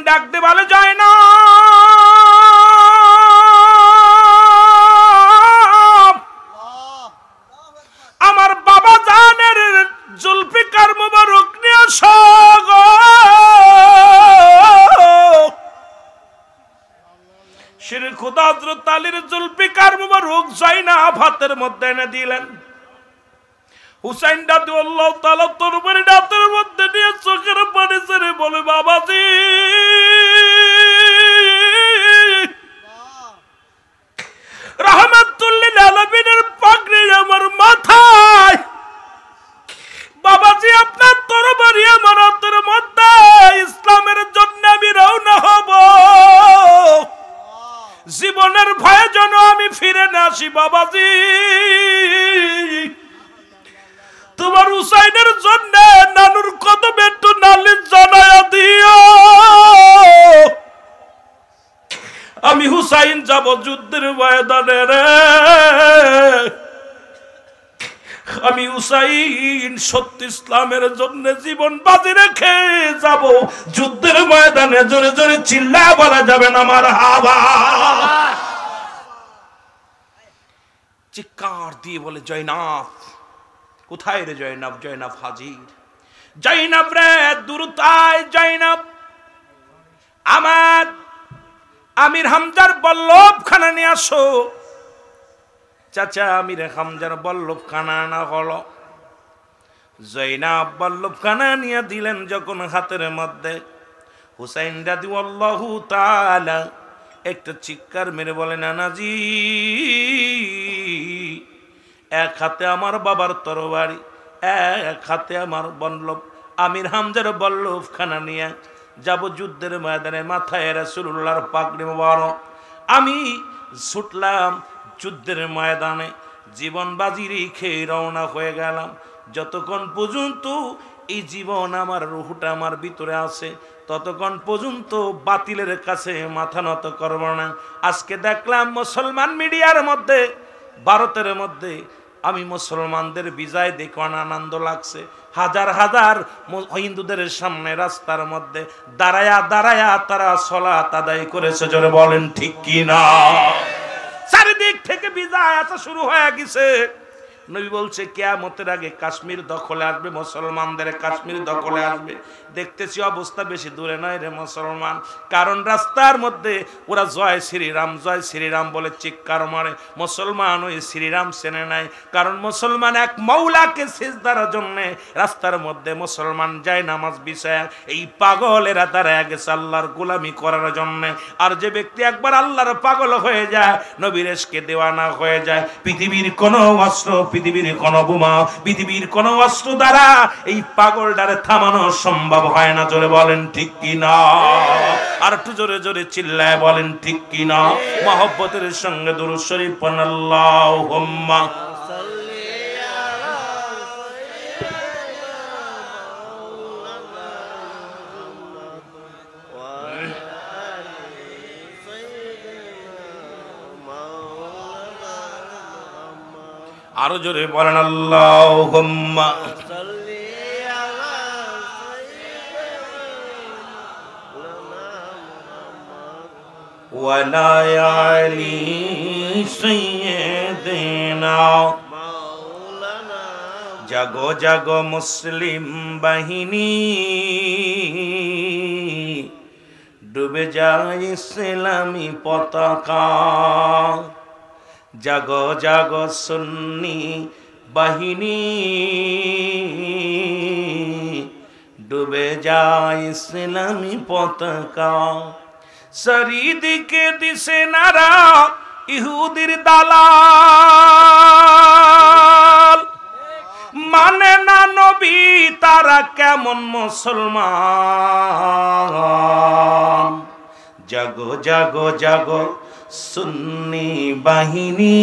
ডাকতে বলে যায় না, আমার বাবা জানের জুলফিকার মুবারক নিয়ে গো। শিরে খোদা হযরত আলীর জুলফিকার মুবারক জাইনাব হাতের মধ্যে এনে দিলেন। হুসাইন রাদিয়াল্লাহু তাআলা তরবারি হাতের মধ্যে নিয়ে চোখের পানি ছেড়ে বলে, বাবাজি রাহমাতুল লিল আলামিনের পাগড়ি আমার মাথায়, বাবাজি আপনার তরবারি আমার হাতের মধ্যে, ইসলামের জন্য আমি রওনা হব, জীবনের ভয়ে যেন আমি ফিরে না আসি। বাবাজি তোমার হুসাইনের জন্য নানুর কদমে একটু নালিশ জানায়া দিও, আমি হুসাইন যাব যুদ্ধের ময়দানে রে, আমি হুসাইন সত্য ইসলামের জন্য জীবন বাজি রেখে যাব যুদ্ধের ময়দানে। জোরে জোরে চিল্লায় বলা যাবে না মারহাবা। চিৎকার দিয়ে বলে, জয়নাব কোথায় রে জয়নাব? জয়নাব হাজির। জয়নাব রে দুরুতায়, জয়নাব আমার আমির হামজার বল্লভখানা নিয়ে আসো। চাচা আমির হামজার বল্লভখানা আনা হলো। জয়নাব বল্লভখানা নিয়ে দিলেন যখন হাতের মধ্যে, হুসাইন রাদিয়াল্লাহু তাআলা একটা চিৎকার মেরে বলে, নানাজি এক হাতে আমার বাবার তরবারি, এক হাতে আমার বল্লভ, আমির হামজার বল্লভখানা নিয়ে যাব যুদ্ধের ময়দানে, মাথায় রাসূলুল্লাহর পাগড়ি মোবারক। আমি ছুটলাম যুদ্ধের ময়দানে, জীবন বাজি রেখে রওনা হয়ে গেলাম। যতক্ষণ পর্যন্ত এই জীবন আমার রুহটা আমার ভিতরে আছে, ততক্ষণ পর্যন্ত বাতিলের কাছে মাথা নত করব না। আজকে দেখলাম মুসলমান মিডিয়ার মধ্যে, ভারতের মধ্যে আমি মুসলমানদের বিজয় দেখে আনন্দ লাগছে। হাজার হাজার হিন্দুদের সামনে রাস্তার মধ্যে দাঁড়ায়া দাঁড়ায়া তারা সালাত আদায় করেছে। জোরে বলেন ঠিক কি না? চারিদিক থেকে বিজয় আসা শুরু হয়ে গেছে। নবী বলছে কিয়ামতের আগে কাশ্মীর দখলে আসবে, মুসলমানদের কাশ্মীর দখলে আসবে। দেখতেছি অবস্থা বেশি দূরে নয় রে মুসলমান, কারণ রাস্তার মধ্যে ওরা জয় শ্রীরাম বলে চিৎকার মারে। মুসলমান ওই শ্রীরাম চেনে নাই, কারণ মুসলমান এক মৌলাকে সিজদার জন্য রাস্তার মধ্যে মুসলমান যায় নামাজ বিছায়। এই পাগলেরা দাঁড়ায় গেছে আল্লাহর গোলামি করার জন্য। আর যে ব্যক্তি একবার আল্লাহর পাগল হয়ে যায়, নবীর ইশকে দেওয়ানা হয়ে যায়, পৃথিবীর কোন অস্ত্র, পৃথিবীর কোন বোমা, পৃথিবীর কোন অস্ত্র দ্বারা এই পাগলটারে থামানো সম্ভব হয় না। জোরে বলেন ঠিক কি না? আর একটু জোরে জোরে চিল্লায় বলেন ঠিক কি না? মহব্বতের সঙ্গে দুরূদ শরীফ পড়ুন, আল্লাহুম্মা আরো জোরে বলেন আল্লাহুম্মা ওয়ালা আলি সাইয়্যিদিনা মাওলানা। জাগো জাগো মুসলিম বাহিনী, ডুবে যায় ইসলামী পতাকা। জাগো জাগো সুন্নি বাহিনী, ডুবে যায় ইসলামী পতাকা। চারিদিকে দিছে নারা ইহুদির দালাল, মানে না নবী তারা কেমন মুসলমান। জাগো জাগো জাগো সুন্নি বাহিনী,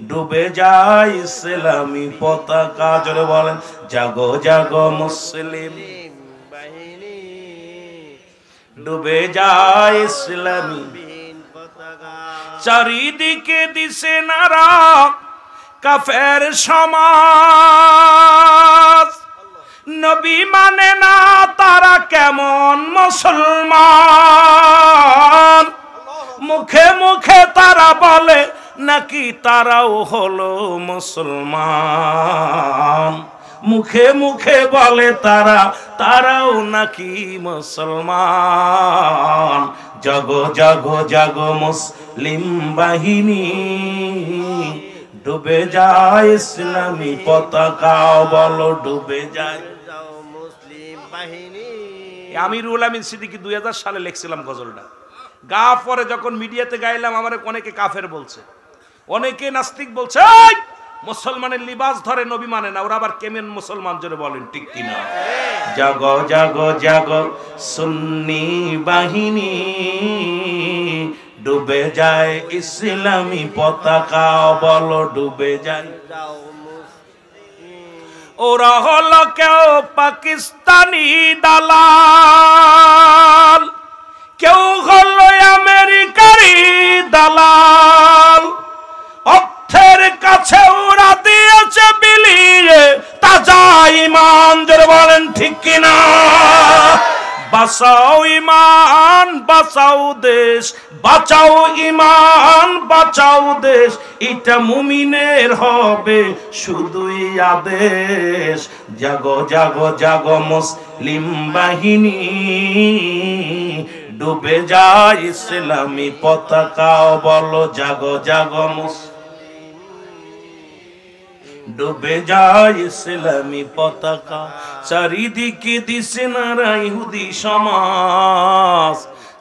ডুবে যায় ইসলামী পতাকা। জোরে বলেন জাগো জাগো মুসলিম বাহিনী, ডুবে যায় ইসলামী পতাকা। চারিদিকে দিছে নারা কাফের সমাজ, নবী মানে না তারা কেমন মুসলমান, মুখে মুখে তারা বলে নাকি তারাও হলো মুসলমান, মুখে মুখে বলে তারাও নাকি মুসলমান। জাগো জাগো জাগো মুসলিম বাহিনী, ডুবে যায় ইসলামী পতাকা, বলো ডুবে যায় মুসলিম বাহিনী। আমিরুল আমিন সিদ্দিকী 2000 সালে লিখছিলাম গজলটা। গা পরে যখন মিডিয়াতে গাইলাম আমার অনেকে কাফের বলছে, অনেকে নাস্তিক বলছে মুসলমানের লিবাস ধরে নবী মানে না, ওরা আবার কেমন মুসলমান জোরে বলেন ঠিক কিনা? জাগো জাগো জাগো সুন্নি বাহিনী, ডুবে যায় ইসলামী পতাকা, বলো ডুবে যায়। ওরা হলো কেউ পাকিস্তানি দালাল, কেউ হলো আমেরিকারি দালাল, অর্থের কাছে ওরা দিয়েছে বিলিয়ে তাজা ঈমান, জোরে বলেন ঠিক কিনা? বাঁচাও ঈমান বাঁচাও দেশ, বাঁচাও ঈমান বাঁচাও দেশ, এটা মুমিনের হবে শুধুই আদেশ। জাগো জাগো জাগো মুসলিম বাহিনী, ডুবে যায় ইসলামী পতাকা, বলো জাগো জাগো ডুবে যায় ইসলামী পতাকা। চারিদিকে দিশে নারা ইহুদি সমাজ,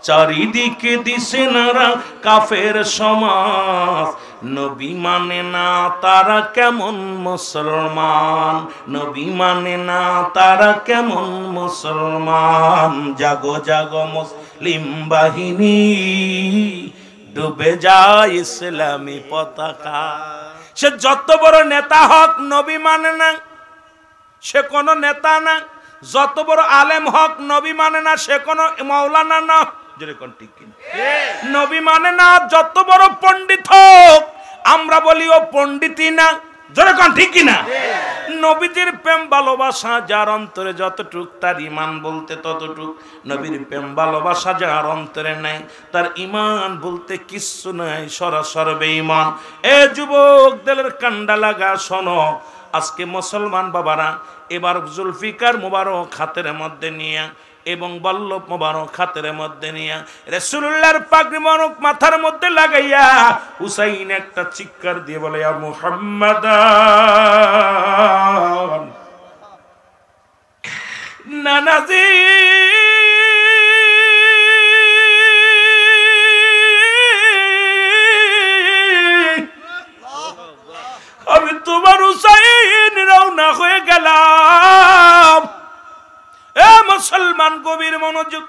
চারিদিকে দিশে নারা কাফের সমাজ, নবী মানে না তারা কেমন মুসলমান, নবী মানে না তারা কেমন মুসলমান। জাগো জাগো মুসলিম বাহিনী, ডুবে যায় ইসলামী পতাকা। সে যত বড় নেতা হোক নবী মানে না, সে কোনো নেতা না। যত বড় আলেম হোক নবী মানে না, সে কোনো মাওলানা না। যেরকম ঠিক কিনা? নবী মানে না। যত বড় পণ্ডিত হোক আমরা বলি ও পণ্ডিতই না। যেরকম ঠিক কিনা? নবীজির প্রেম ভালোবাসা যার অন্তরে যতটুক, তার ঈমান বলতে ততটুক। নবীর প্রেম ভালোবাসা যার অন্তরে নাই, তার ঈমান বলতে কিচ্ছু নাই, সরাসর বেঈমান। এ যুবক দিলের কান্ডা লাগা শোনো, আজকে মুসলমান বাবারা এবার জুলফিকার মুবারক হাতের মধ্যে নিয়ে এবং বল্লভ মুবারক হাতের মধ্যে নিয়ে রাসূলুল্লাহর পাগড়ি মুবারক মাথার মধ্যে লাগাইয়া হুসাইন একটা চিৎকার দিয়ে বলে, ইয়া মুহাম্মাদ নানাজি আমি তোমার হুসাইন রওনা হয়ে গেলাম। এ মুসলমান গভীর মনোযোগ,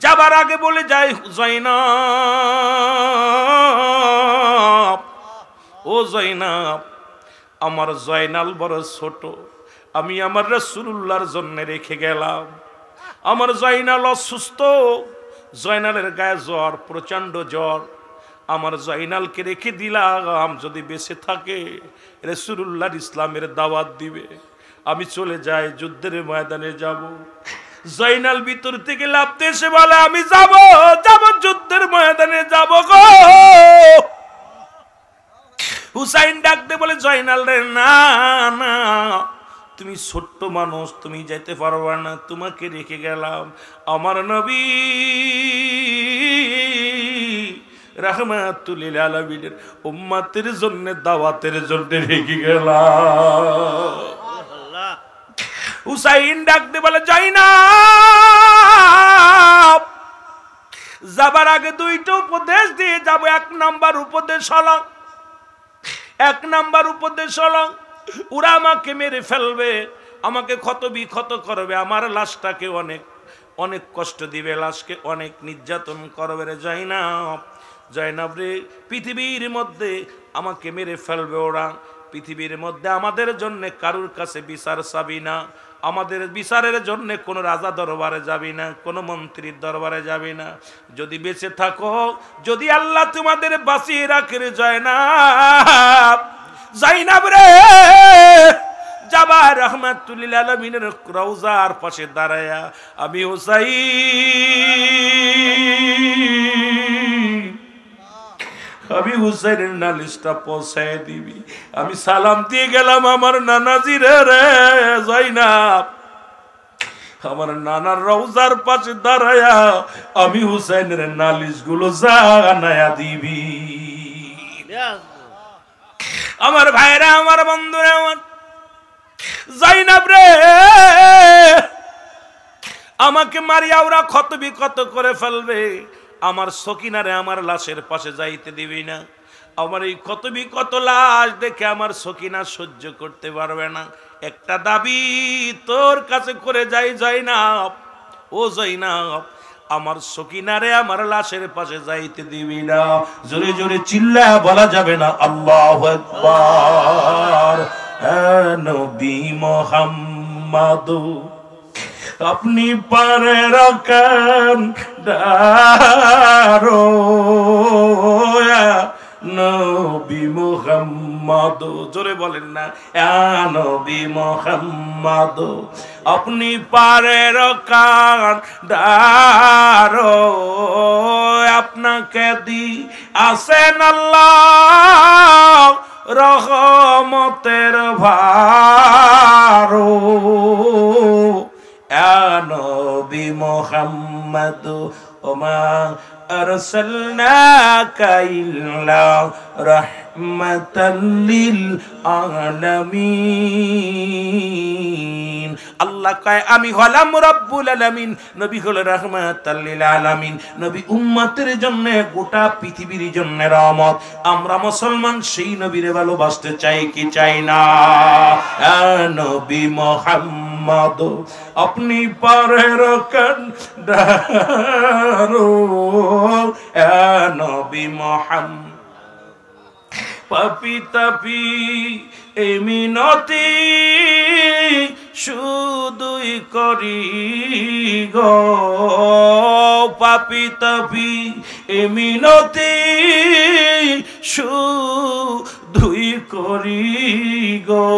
যাবার আগে বলে যাই জয়নাব, ও জয়নাব, আমার জয়নাল বড় ছোট, আমি আমার রাসূলুল্লাহর জন্য রেখে গেলাম। আমার জয়নাল অসুস্থ, জয়নালের গায়ে জ্বর, প্রচন্ড জ্বর। আমার জয়নালকে রেখে দিলাম, যদি বেঁচে থাকে রাসূলুল্লাহর ইসলামের দাওয়াত দিবে। আমি চলে যাই, যুদ্ধের ময়দানে যাব। জয়নাল ভিতর থেকে লাফতে এসে বলে, আমি যাব যুদ্ধের ময়দানে যাব গো। হুসাইন ডাকতে বলে, জয়নাল রে না না, তুমি ছোট্ট মানুষ, তুমি যাইতে পারবা না, তোমাকে রেখে গেলাম। আমার নবী রাহমাতুল লিল আলামিনের উম্মতের জন্য, দাওয়াতের জন্য রেখে গেলাম। হুসাইন ডাকতে বলে, জয়নাব, যাবার আগে দুইটা উপদেশ দিয়ে যাব। এক নাম্বার উপদেশ হলো ওরা আমাকে মেরে ফেলবে, আমাকে ক্ষত বিক্ষত করবে, আমার লাশটাকে অনেক অনেক কষ্ট দিবে, লাশকে অনেক নির্যাতন করবে। রে জয়নাব রে, পৃথিবীর মধ্যে আমাকে মেরে ফেলবে ওরা, পৃথিবীর মধ্যে আমাদের জন্য কারুর কাছে বিচার চাবি না, আমাদের বিচারের জন্য কোনো রাজা দরবারে যাবি না, কোনো মন্ত্রীর দরবারে যাবি না। যদি বেঁচে থাকো, যদি আল্লাহ তোমাদের বাঁচিয়ে রাখে, জয়নাব রে, জাবার রহমাতুল্লিল আলামিনের রওজার পাশে দাঁড়ায়া আমি হুসাইনের নালিশটা পৌঁছায় দিবি। আমি সালাম দিয়ে গেলাম আমার নানাজি রে জয়নাব, আমার নানার রওজার পাশে দাঁড়ায়া আমি হুসাইনের নালিশ গুলো জানায়া দিবি। আমার ভাইরা, আমার বন্ধুরা, আমার জয়নাব রে, আমাকে মারিয়া ওরা ক্ষত বিক্ষত করে ফেলবে, আমার সকিনারে আমার লাশের পাশে যাইতে দিবি না। আমার এই ক্ষত বিক্ষত লাশ দেখে আমার সকিনা সহ্য করতে পারবে না। একটা দাবি তোর কাছে করে যাই জয়নাব, ও জয়নাব, আমার সকিনারে আমার লাশের পাশে যাইতে দিবি না। জোরে জোরে চিল্লা বলা যাবে না আল্লাহু আকবার। নবী মুহাম্মদ আপনি পারে রাখেন দারো, নবী মুহাম্মদ, জোরে বলেন না, নবী মুহাম্মদ আপনি পারে রাখেন দারো, আপনাকে দি আসেন আল্লাহ রহমতের ভারো। নবী মুহাম্মদ ওমা আরসালনাকা ইল্লা রাহমাতাল লিল আলামিন। আল্লাহ কয় আমি হলাম রব্বুল আলামিন, নবী হলো রাহমাতাল লিল আলামিন। নবী উম্মতের জন্য, গোটা পৃথিবীর জন্য রহমত। আমরা মুসলমান সেই নবীরে ভালোবাসতে চাই কি চাই না? নবী মুহাম্মদ আপনি পারে রাখেন দারো, নবী মুহাম্মদ পাপি তাপি এই মিনতি শুধুই করি গো, পাপি তাপি এই মিনতি শুধুই করি গো,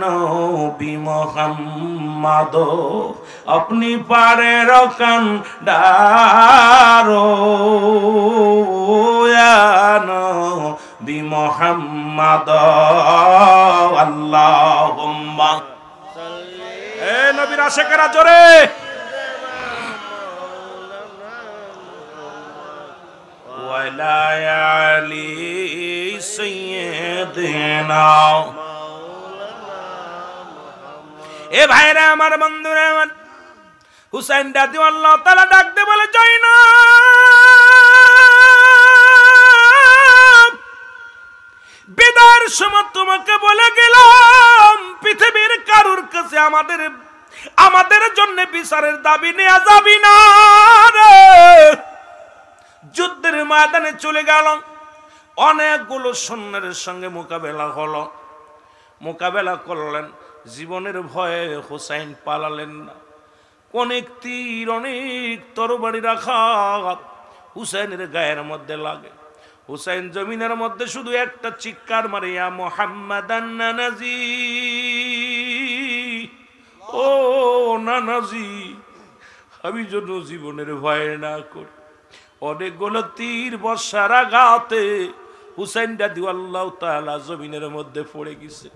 নবী মুহাম্মদ আপনি পারে রাখেন দারো, নবী মুহাম্মদ আল্লাহুম্মা এ নবীর আশিকেরা জোরে ওয়ালা আলি সাইয়্যিদিনা। এ ভাইরা, আমার বন্ধুরা, আমার হুসাইন রাদিয়াল্লাহু তাআলা ডাকতে বলে জয়নাব, বিদায়ের সময় তোমাকে বলে গেলাম পৃথিবীর কারুর কাছে আমাদের জন্য বিচারের দাবি নেওয়া যাবি না রে। যুদ্ধের ময়দানে চলে গেল, অনেকগুলো সৈন্যের সঙ্গে মোকাবেলা করলেন। জীবনের ভয়ে হুসাইন পালালেন না। অনেক তীর, অনেক তরবারির আঘাত হুসাইনের গায়ের মধ্যে লাগে। হুসাইন জমিনের মধ্যে শুধু একটা চিৎকার মারে, ইয়া মুহাম্মাদান নানাজি, ও নানাজি, আমি যেন জীবনের ভয় না করি। অনেকগুলো তীর বর্ষার আঘাতে হুসাইন রাদিয়াল্লাহু তাআলা জমিনের মধ্যে পড়ে গেছে,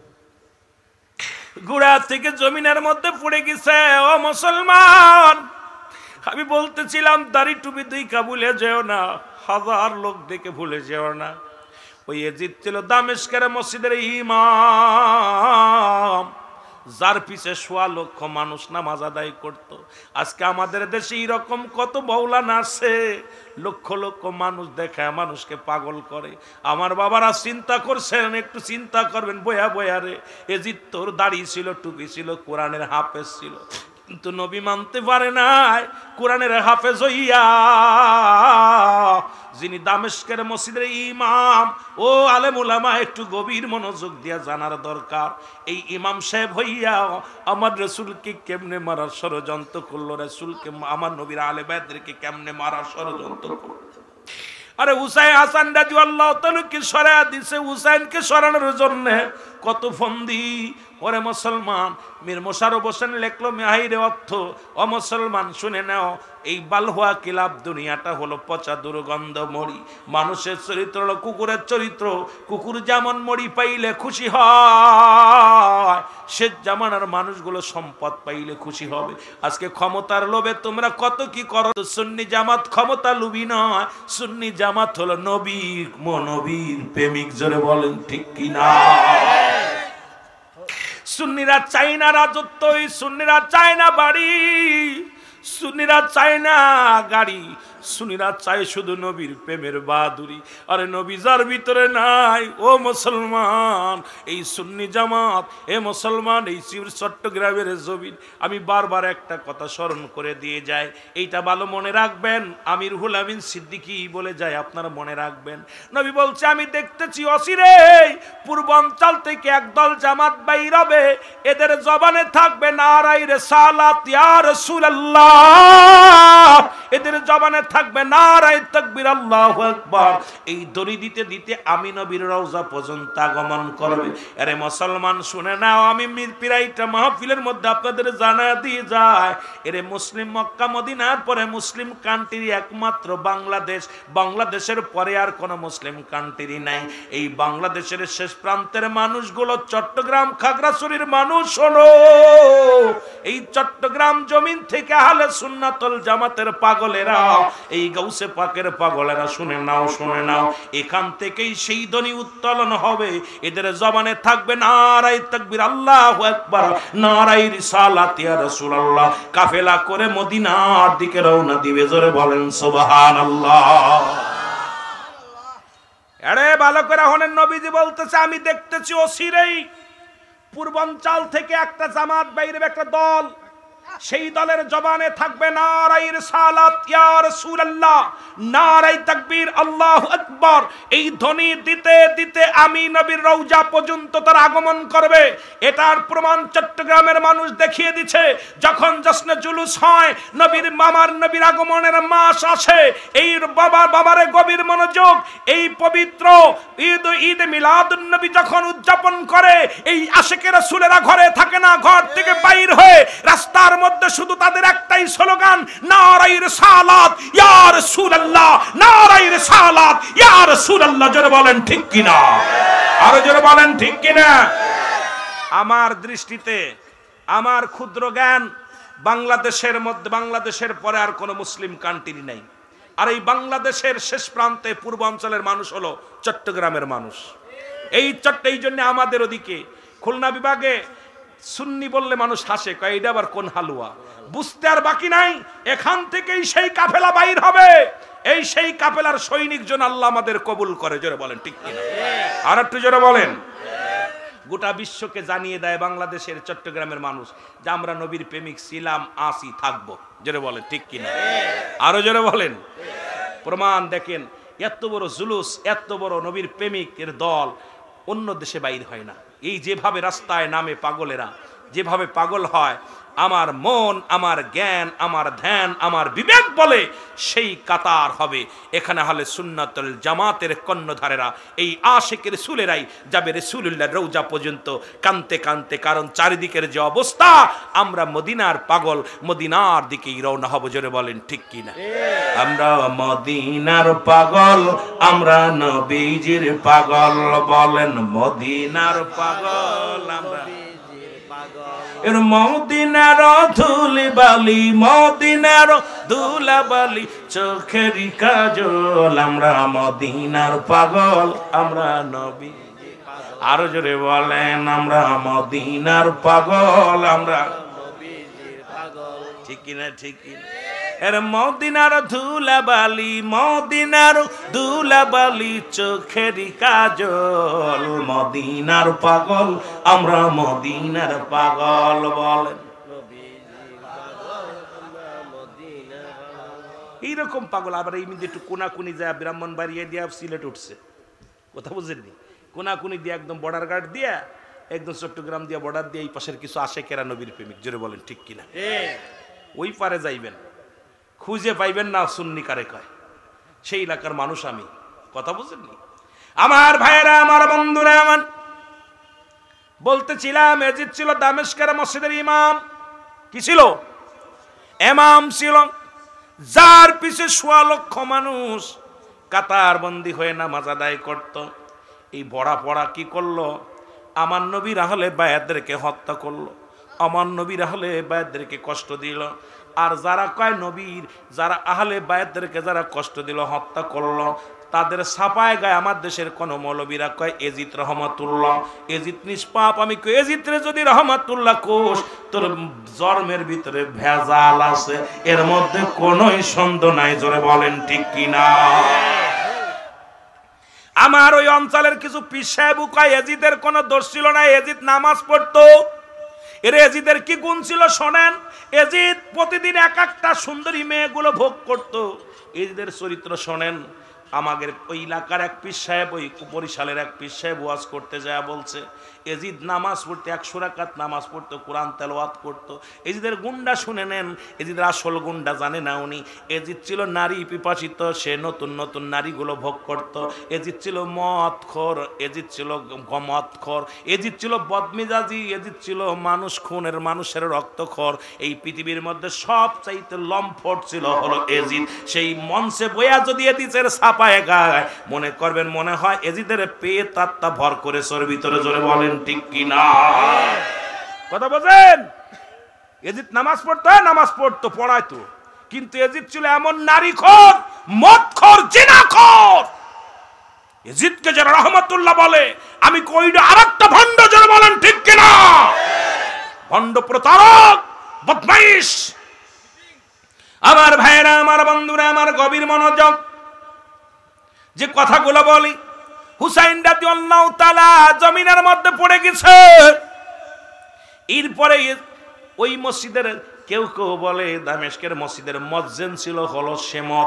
গোড়া থেকে জমিনের মধ্যে পড়ে গেছে। ও মুসলমান, আমি বলতেছিলাম দাড়ি টুপি দুইকা ভুলে যেও না, হাজার লোক দেখে ভুলে যেও না। ওই ইয়াজিদ ছিল দামেস্কের মসজিদের ইমাম, যার পিছে 1.25 লক্ষ মানুষ নামাজ আদায় করত। আজকে আমাদের দেশে এরকম কত মাওলানা আছে, লক্ষ লক্ষ মানুষ দেখায় মানুষকে পাগল করে। আমার বাবারা চিন্তা করছেন, একটু চিন্তা করবেন, বয়া বয়া রে, এজিদ তোর দাড়ি ছিল, টুপি ছিল, কোরআনের হাফেজ ছিল, কিন্তু নবী মানতে পারে নাই। কোরআনের হাফেজ হইয়া যিনি দামেস্কের মসজিদের ইমাম, ও আলেম উলামা একটু গভীর মনোযোগ দিয়া জানার দরকার। এই ইমাম সাহেব হইয়া আমার রাসূলকে কেমনে মারার ষড়যন্ত্র করলো, রাসূলকে আমার নবীর আলে বাইতদেরকে কেমনে মারার ষড়যন্ত্র করলো। আরে হুসাইন হাসান রাদিয়াল্লাহু তাআলা কে সরায়া দিছে, হুসাইনকে সরানোর জন্য কত ফন্দি। ওরে মুসলমান, মীর মোশাররফ হোসেন লেখলো মেহাইরে অর্থ, ও মুসলমান শুনে নাও, এই বালহুয়া কিলাব দুনিয়াটা হলো পচা দুর্গন্ধ মরি। মানুষের চরিত্র হলো কুকুরের চরিত্র। কুকুর যেমন মরি পাইলে খুশি হয়, সে জামানার মানুষগুলো সম্পদ পাইলে খুশি হবে। আজকে ক্ষমতার লোভে তোমরা কত কি করো। সুন্নি জামাত ক্ষমতা লুবি নয়, সুন্নি জামাত হলো নবীর নবীর প্রেমিক। জোরে বলেন ঠিক কিনা? সুন্নিরা চায় না রাজত্ব, সুন্নিরা চায় না বাড়ি, সুন্নিরা চায় না গাড়ি, সুন্নিরা চায় শুধু নবীর প্রেমের বাহাদুরি। আরে নবী যার ভিতরে নাই, ও মুসলমান, এই সুন্নি জামাত, এ মুসলমান, এই চট্টগ্রামের জমিন। আমি বারবার একটা কথা স্মরণ করে দিয়ে যাই, এইটা ভালো মনে রাখবেন। আমির হুল আমিন সিদ্দিকী বলে যায়, আপনারা মনে রাখবেন। নবী বলছে, আমি দেখতেছি অচিরে পূর্বাঞ্চল থেকে একদল জামাত বাইর হবে, এদের জবানে থাকবে নারায়ে রিসালাত ইয়া রাসূলুল্লাহ, এদের জবানে থাকবে নারায়ে তাকবীর আল্লাহু আকবার। এই দড়ি দিতে দিতে আমি নবীর রওজা পর্যন্ত আগমন করবে। আরে মুসলমান শুনে নাও, আমি মিরপিরাইটা মাহফিলের মধ্যে আপনাদের জানা দিয়ে যায়, এরে মুসলিম মক্কা মদিনার পরে মুসলিম কান্ট্রি একমাত্র বাংলাদেশ। বাংলাদেশের পরে আর কোনো মুসলিম কান্ট্রি নাই। এই বাংলাদেশের শেষ প্রান্তের মানুষগুলো চট্টগ্রাম খাগড়াছড়ির মানুষ। শোনো, এই চট্টগ্রাম জমিন থেকে আহলে সুন্নাতুল জামাতের পাগলেরা, এই গাউসে পাকের পাগলেরা, শুনে নাও, শুনে নাও, এখান থেকেই সেই ধ্বনি উত্তোলন হবে। এদের জবানে থাকবে নারায়ে তাকবীর আল্লাহু আকবার, নারায়ে রিসালাত ইয়া রাসূলুল্লাহ। কাফেলা করে মদিনার দিকে রওনা দিবে। জোরে বলেন সুবহানাল্লাহ। আরে ভালো করে হলেন, নবীজি বলতেছে, আমি দেখতেছি অচিরেই পূর্বাঞ্চল থেকে একটা জামাত বাইরে, একটা দল, সেই দলের জবানে থাকবে নারায়ে রিসালাত ইয়া রাসূলুল্লাহ, নারায়ে তাকবীর আল্লাহু আকবার। এই ধ্বনি দিতে দিতে আমি নবীর রওজা পর্যন্ত তার আগমন করবে। এটার প্রমাণ চট্টগ্রামের মানুষ দেখিয়ে দিচ্ছে। যখন জশ্নে জুলুস হয়, নবীর মামার নবীর আগমনের মাস আসে, এই বাবারে গভীর মনোযোগ, এই পবিত্র ঈদ মিলাদুন নবী যখন উদযাপন করে, এই আশিকে রাসূলেরা ঘরে থাকে না, ঘর থেকে বাইর হয়ে রাস্তার মধ্যে শুধু তাদের একটাই স্লোগান, নারায়ে রিসালাত ইয়া রাসূলুল্লাহ, নারায়ে রিসালাত ইয়া রাসূলুল্লাহ। জোরে বলেন ঠিক কিনা? আরো জোরে বলেন ঠিক কিনা? আমার দৃষ্টিতে, আমার ক্ষুদ্র জ্ঞান, বাংলাদেশের মধ্যে, বাংলাদেশের পরে আর কোনো মুসলিম কান্ট্রি নাই। আর এই বাংলাদেশের শেষ প্রান্তে পূর্বাঞ্চলের মানুষ হলো চট্টগ্রামের মানুষ। এই জন্য আমাদের ওদিকে খুলনা বিভাগে সুন্নি বললে মানুষ হাসে, কয় এটা আবার কোন হালুয়া। বুঝতে আর বাকি নাই, এখান থেকেই সেই কাফেলা বাইর হবে। এই সেই কাফেলার সৈনিক জন আল্লাহ আমাদের কবুল করে। জোরে বলেন ঠিক কিনা? আর একটু জোরে বলেন। গোটা বিশ্বকে জানিয়ে দেয় বাংলাদেশের চট্টগ্রামের মানুষ যে আমরা নবীর প্রেমিক ছিলাম, আসি, থাকবো। জোরে বলেন ঠিক কিনা? আরো জোরে বলেন। প্রমাণ দেখেন, এত বড় জুলুস, এত বড় নবীর প্রেমিকের দল অন্য দেশে বাইর হয় না। এই যেভাবে রাস্তায় নামে পাগলেরা, যেভাবে পাগল হয়, আমার মন, আমার জ্ঞান, আমার ধ্যান, আমার বিবেক বলে সেই কাতার হবে। এখানে হলে সুন্নাতুল জামাতের কর্ণধারেরা, এই আশিকের রাসূলেরাই যাবে রাসূলুল্লাহর রওজা পর্যন্ত কানতে কানতে। কারণ চারিদিকের যে অবস্থা, আমরা মদিনার পাগল, মদিনার দিকেই রওনা হব। জোরে বলেন ঠিক কিনা? আমরা মদিনার পাগল, আমরা নবীজির পাগল। বলেন মদিনার পাগল আমরা। এর মদিনার ধুলি বালি, মদিনার ধুলাবালি, চোখেরই কাজল, আমরা মদিনার পাগল, আমরা নবী। আরো জোরে বলেন, আমরা মদিনার পাগল, আমরা নবীজির পাগল। ঠিক কিনা? ঠিক কিনা? এর মদিনার ধুলাবালি, মদিনার ধুলাবালি, চোখেরই কাজল, মদিনার পাগল, আমরা মদিনার পাগল। বলেন এইরকম পাগল। আবার এই মধ্যে একটু কোনাকুনি যায়, ব্রাহ্মণবাড়িয়া দিয়া সিলেট উঠছে, কথা বুঝেননি? কোনাকুনি দিয়ে একদম বর্ডার গার্ড দিয়া, একদম চট্টগ্রাম দিয়া বর্ডার দিয়ে এই পাশের কিছু আশিকেরা নবীর প্রেমিক। জোরে বলেন ঠিক কিনা? ওই পারে যাইবেন, খুঁজে পাইবেন না সুন্নি কারে কয়। সেই এলাকার মানুষ আমি, কথা বুঝেননি? আমার ভাইয়েরা, আমার বন্ধুরা, আমার বলতেছিলাম এজিদ ছিল দামেস্কের মসজিদের ইমাম। কি ছিল? ইমাম ছিল, যার পিছে ১৬ লক্ষ মানুষ কাতারবন্দি হয়ে নামাজ আদায় করত। এই বড়া পড়া কি করলো? আমার নবীর আহলে বায়াতদেরকে হত্যা করলো, আমার নবীর আহলে বায়াতদেরকে কষ্ট দিল। আর যারা কয় নবীর, যারা আহলে বায়াতদেরকে যারা কষ্ট দিল, হত্যা করলো, তাদের ছাপায় গায়ে আমার দেশের কোন মৌলবীরা কয় এজিদ রহমাতুল্লাহ, এজিদ নিষ্পাপ। আমি কই এজিদ রে যদি রহমাতুল্লাহ কোষ, তোর জন্মের ভিতরে ভেজাল আছে, এর মধ্যে কোনোই সন্দেহ নাই। জোরে বলেন ঠিক কিনা? আমার ওই অঞ্চলের কিছু পীর সাহেব কয় এজিদের কোনো দোষ ছিল না, এজিদ নামাজ পড়তো। এর এজিদের কি গুণ ছিল শোনেন। এজিদ প্রতিদিন এক একটা সুন্দরী মেয়েগুলো ভোগ করত। এজিদের চরিত্র শোনেন। আমাদের ওই এলাকার এক পীর সাহেব, ওই বরিশালের এক পীর সাহেব ওয়াজ করতে যায় বলছে এজিদ নামাজ পড়তে ১০০ রাকাত নামাজ পড়তো, কোরআন তেলাওয়াত করতো। এজিদের গুন্ডা শুনে নেন, এজিদের আসল গুন্ডা জানে না উনি। এজিদ ছিল নারী পিপাসিত, সে নতুন নতুন নারীগুলো ভোগ করত। এজিদ ছিল মদখোর, এজিদ ছিল গমদখোর, এজিদ ছিল বদমিজাজি, এজিদ ছিল মানুষ খুনের, মানুষের রক্তখোর। এই পৃথিবীর মধ্যে সব চাইতে লম্পট ছিল হলো এজিদ। সেই মঞ্চে বইয়া যদি এজিদের ছাপায় গায়, মনে করবেন মনে হয় এজিদের পেয়ে তাত্তা ভর করে সর ভিতরে। জোরে বলেন ঠিক কিনা? কথা বোঝেন? এজিদ নামাজ পড়তো, নামাজ পড়তো, পড়াইতো, কিন্তু এজিদ ছিল এমন নারীখোর, মদখোর, জিনাখোর। এজিদকে যারা রহমাতুল্লাহ বলে, আমি কইটা আরেকটা ভণ্ড। জোরে বলেন ঠিক কিনা? ভণ্ড, প্রতারক, বদমাইশ। আমার ভাইরা, আমার বন্ধুরা, আমার গভীর মনোযোগ, যে কথাগুলো বলি, হুসাইন রাদিয়াল্লাহু তাআলা জমিনের মধ্যে পড়ে গেছে। এরপরে ওই মসজিদের কেউ কেউ বলে দামেস্কের মসজিদের মুয়াজ্জিন ছিল হলো শেমর।